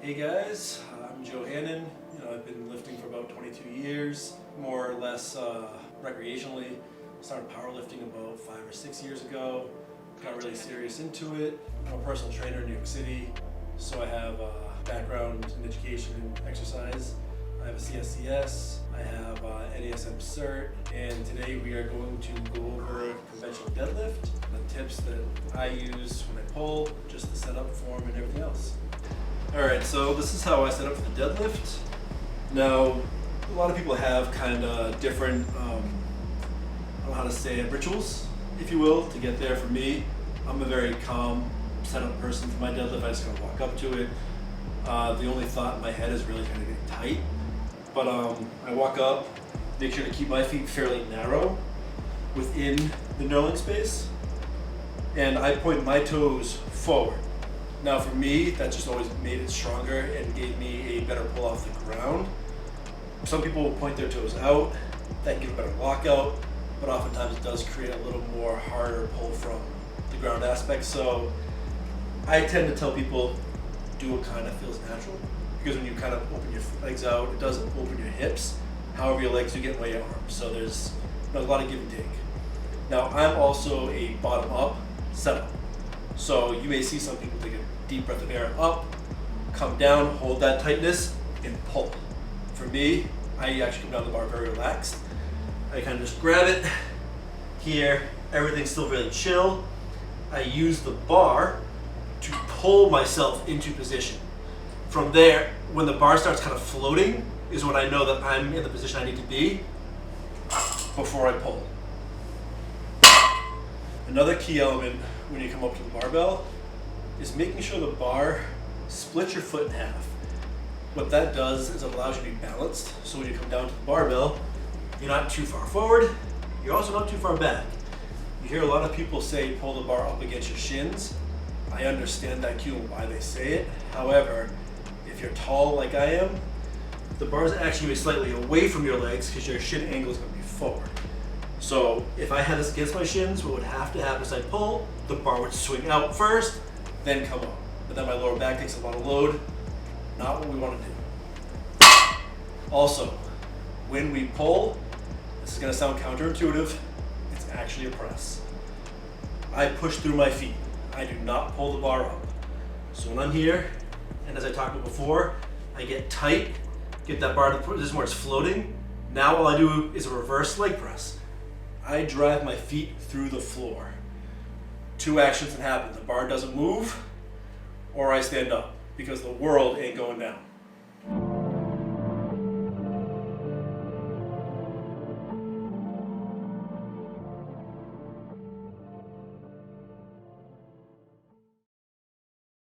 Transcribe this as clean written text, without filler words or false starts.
Hey guys, I'm Joe Hannon. I've been lifting for about 22 years, more or less recreationally. Started powerlifting about 5 or 6 years ago. Got really serious into it. I'm a personal trainer in New York City, so I have a background in education and exercise. I have a CSCS, I have an ASVP cert, and today we are going to go over conventional deadlift, the tips that I use when I pull, just the setup, form, and everything else. Alright, so this is how I set up for the deadlift. Now, a lot of people have kind of different, I don't know how to say it, rituals, if you will, to get there. For me, I'm a very calm, setup person for my deadlift. I just kind of walk up to it. The only thought in my head is really kind of getting tight. But I walk up, make sure to keep my feet fairly narrow within the knurling space, and I point my toes forward. Now for me, that just always made it stronger and gave me a better pull off the ground. Some people will point their toes out, that can give a better lockout, but oftentimes it does create a little more harder pull from the ground aspect. So I tend to tell people, do what kind of feels natural, because when you kind of open your legs out, it doesn't open your hips. However, your legs do get in the way of your arms, so there's a lot of give and take. Now I'm also a bottom up setup. So you may see some people take a deep breath of air up, come down, hold that tightness, and pull. For me, I actually come down the bar very relaxed. I kind of just grab it here, everything's still really chill. I use the bar to pull myself into position. From there, when the bar starts kind of floating, is when I know that I'm in the position I need to be before I pull. Another key element when you come up to the barbell is making sure the bar splits your foot in half. What that does is it allows you to be balanced, so when you come down to the barbell, you're not too far forward, you're also not too far back. You hear a lot of people say pull the bar up against your shins. I understand that cue and why they say it. However, if you're tall like I am, the bar is actually slightly away from your legs because your shin angle is going to be forward. So if I had this against my shins, what would have to happen is I pull, the bar would swing out first, then come up. But then my lower back takes a lot of load. Not what we want to do. Also, when we pull, this is going to sound counterintuitive, it's actually a press. I push through my feet. I do not pull the bar up. So when I'm here, and as I talked about before, I get tight, get that bar to the position where it's floating. Now all I do is a reverse leg press. I drive my feet through the floor. Two actions can happen. The bar doesn't move, or I stand up, because the world ain't going down.